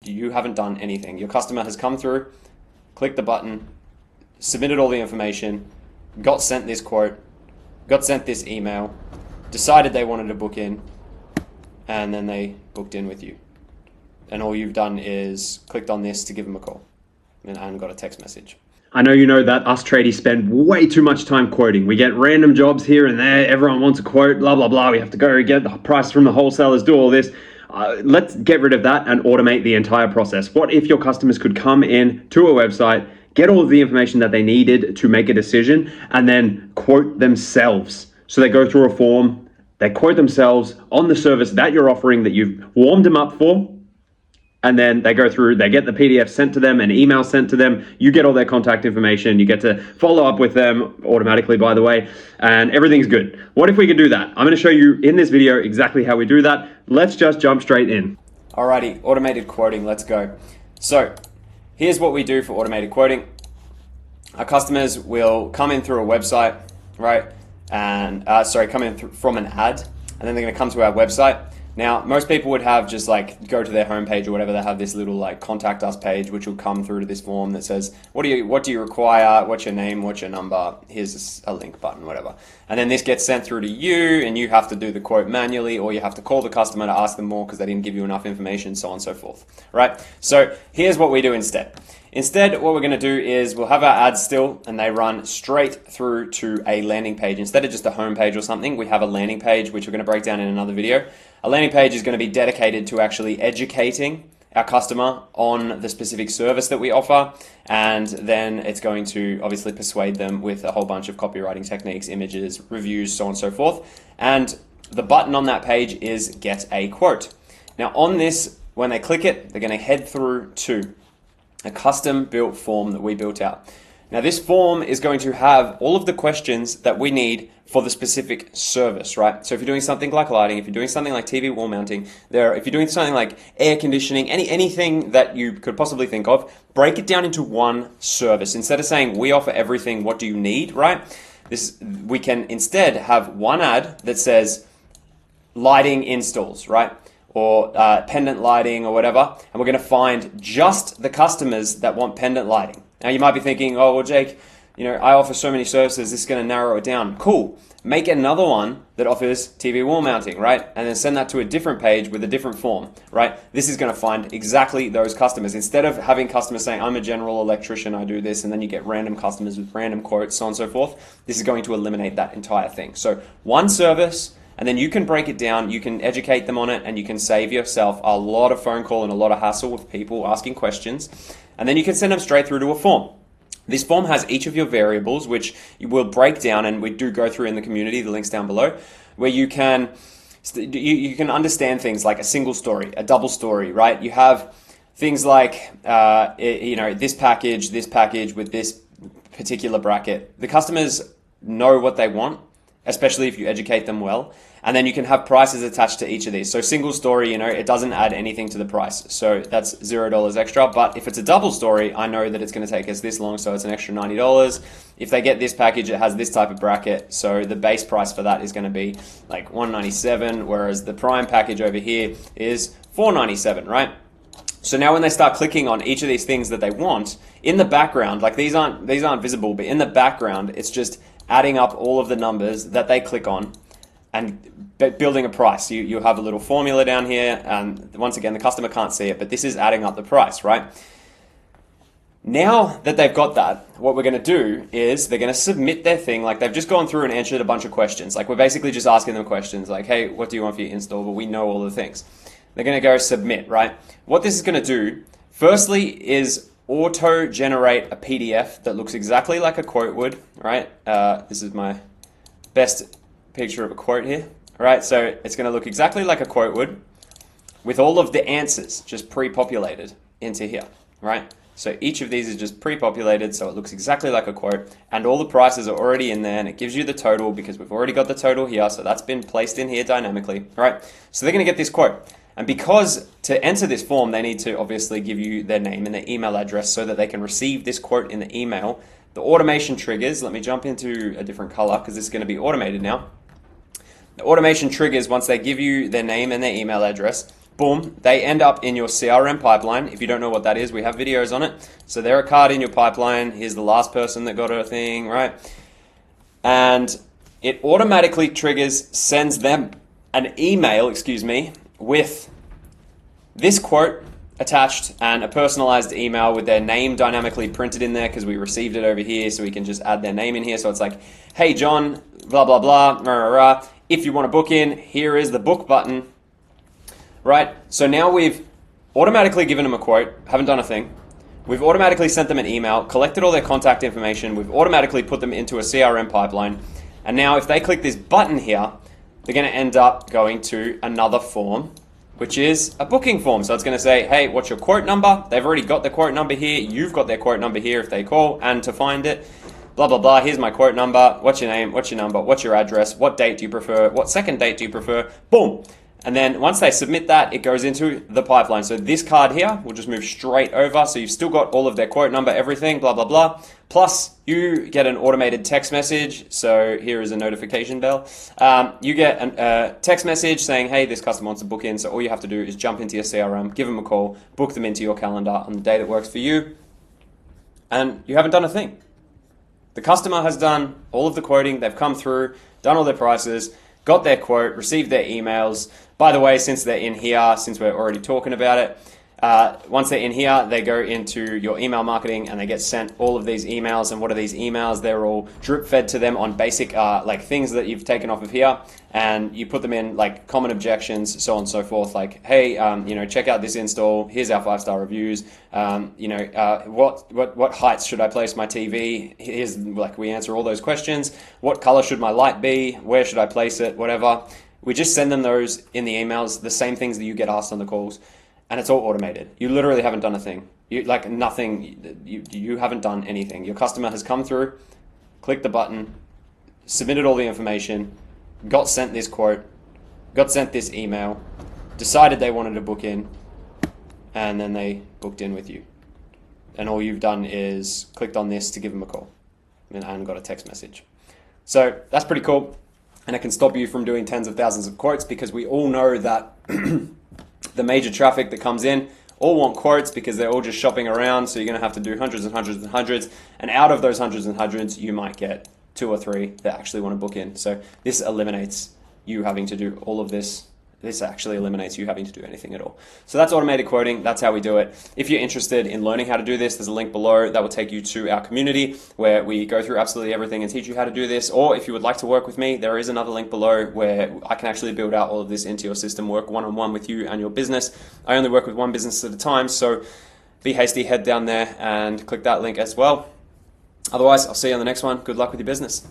You haven't done anything. Your customer has come through, clicked the button, submitted all the information, got sent this quote, got sent this email, decided they wanted to book in, and then they booked in with you. And all you've done is clicked on this to give them a call and got a text message. I know you know that us tradies spend way too much time quoting. We get random jobs here and there. Everyone wants a quote, blah, blah, blah. We have to go get the price from the wholesalers, do all this. Let's get rid of that and automate the entire process. What if your customers could come in to a website, get all of the information that they needed to make a decision, and then quote themselves? So they go through a form, they quote themselves on the service that you're offering that you've warmed them up for, and then they go through, they get the PDF sent to them, an email sent to them, you get all their contact information, you get to follow up with them automatically, by the way, and everything's good. What if we could do that? I'm gonna show you in this video exactly how we do that. Let's just jump straight in. Alrighty, automated quoting, let's go. So here's what we do for automated quoting. Our customers will come in through a website, right? And come in from an ad, and then they're gonna come to our website. Now, most people would have just like go to their homepage or whatever. They have this little like contact us page, which will come through to this form that says, what do you require? What's your name? What's your number? Here's a link button, whatever. And then this gets sent through to you, and you have to do the quote manually, or you have to call the customer to ask them more because they didn't give you enough information, so on and so forth, right? So here's what we do instead. Instead, what we're going to do is we'll have our ads still, and they run straight through to a landing page. Instead of just a home page or something, we have a landing page, which we're going to break down in another video. A landing page is going to be dedicated to actually educating our customer on the specific service that we offer, and then it's going to obviously persuade them with a whole bunch of copywriting techniques, images, reviews, so on and so forth. And the button on that page is Get a Quote. Now on this, when they click it, they're going to head through to a custom built form that we built out. Now this form is going to have all of the questions that we need for the specific service, right? So if you're doing something like lighting, if you're doing something like TV wall mounting, if you're doing something like air conditioning, anything that you could possibly think of, break it down into one service. Instead of saying we offer everything, what do you need, right? We can instead have one ad that says lighting installs, right? Or pendant lighting or whatever, and we're going to find just the customers that want pendant lighting. Now you might be thinking, oh well, Jake, I offer so many services, this is going to narrow it down. Cool. Make another one that offers TV wall mounting, right? And then send that to a different page with a different form, right? This is going to find exactly those customers. Instead of having customers saying, I'm a general electrician, I do this, and then you get random customers with random quotes, so on and so forth, this is going to eliminate that entire thing. So one service, and then you can break it down, you can educate them on it, and you can save yourself a lot of phone call and a lot of hassle with people asking questions. And then you can send them straight through to a form. This form has each of your variables, which you will break down, and we do go through in the community, the link's down below, where you can understand things like a single story, a double story, right? You have things like, this package with this particular bracket. The customers know what they want, especially if you educate them well. And then you can have prices attached to each of these. So single story, it doesn't add anything to the price. So that's $0 extra. But if it's a double story, I know that it's going to take us this long, so it's an extra $90. If they get this package, it has this type of bracket. So the base price for that is going to be like $197, whereas the prime package over here is $497, right? So now when they start clicking on each of these things that they want, in the background, like these aren't visible, but in the background, it's just adding up all of the numbers that they click on and building a price. You have a little formula down here, and once again, the customer can't see it, but this is adding up the price, right? Now that they've got that, what we're going to do is they're going to submit their thing. Like they've just gone through and answered a bunch of questions. Like we're basically just asking them questions like, hey, what do you want for your install? But we know all the things. They're going to go submit, right? What this is going to do, firstly, is auto-generate a PDF that looks exactly like a quote would, right? This is my best picture of a quote here, right? So it's going to look exactly like a quote would with all of the answers just pre-populated into here, right? So each of these is just pre-populated, so it looks exactly like a quote, and all the prices are already in there, and it gives you the total because we've already got the total here, so that's been placed in here dynamically, right? So they're going to get this quote. And because to enter this form, they need to obviously give you their name and their email address so that they can receive this quote in the email. The automation triggers, let me jump into a different color because this is going to be automated now. The automation triggers once they give you their name and their email address. boom, they end up in your CRM pipeline. If you don't know what that is, we have videos on it. So they're a card in your pipeline. Here's the last person that got a thing, right? And it automatically sends them an email, with this quote attached and a personalized email with their name dynamically printed in there because we received it over here, so we can just add their name in here. So it's like, hey John, blah blah blah, rah, rah, rah. If you want to book in, here is the book button, right? So now we've automatically given them a quote, haven't done a thing. We've automatically sent them an email, collected all their contact information, we've automatically put them into a CRM pipeline, and now if they click this button here, they're going to end up going to another form, which is a booking form. So it's going to say, hey, what's your quote number? They've already got the quote number here. You've got their quote number here if they call, and to find it, blah, blah, blah. Here's my quote number. What's your name? What's your number? What's your address? What date do you prefer? What second date do you prefer? Boom. And then once they submit that, it goes into the pipeline. So this card here will just move straight over. So you've still got all of their quote number, everything, blah, blah, blah. Plus, you get an automated text message. So here is a notification bell. You get a text message saying, hey, this customer wants to book in. So all you have to do is jump into your CRM, give them a call, book them into your calendar on the day that works for you. And you haven't done a thing. The customer has done all of the quoting. They've come through, done all their prices, got their quote, received their emails. By the way, since they're in here, since we're already talking about it, once they're in here, they go into your email marketing and they get sent all of these emails. And what are these emails? They're all drip fed to them on basic like things that you've taken off of here, and you put them in like common objections, so on and so forth. Like, hey, check out this install. Here's our 5-star reviews. What heights should I place my TV? Here's like we answer all those questions. What color should my light be? Where should I place it? Whatever. We just send them those in the emails, the same things that you get asked on the calls. And it's all automated. You literally haven't done a thing. You haven't done anything. Your customer has come through, clicked the button, submitted all the information, got sent this quote, got sent this email, decided they wanted to book in, and then they booked in with you. And all you've done is clicked on this to give them a call and got a text message. So that's pretty cool. And it can stop you from doing tens of thousands of quotes, because we all know that the major traffic that comes in all want quotes because they're all just shopping around. So you're going to have to do hundreds and hundreds and hundreds. And out of those hundreds and hundreds, you might get 2 or 3 that actually want to book in. So this eliminates you having to do all of this. This actually eliminates you having to do anything at all. So that's automated quoting. That's how we do it. If you're interested in learning how to do this, there's a link below that will take you to our community where we go through absolutely everything and teach you how to do this. Or if you would like to work with me, there is another link below where I can actually build out all of this into your system, work one-on-one with you and your business. I only work with one business at a time, so be hasty, head down there and click that link as well. Otherwise, I'll see you on the next one. Good luck with your business.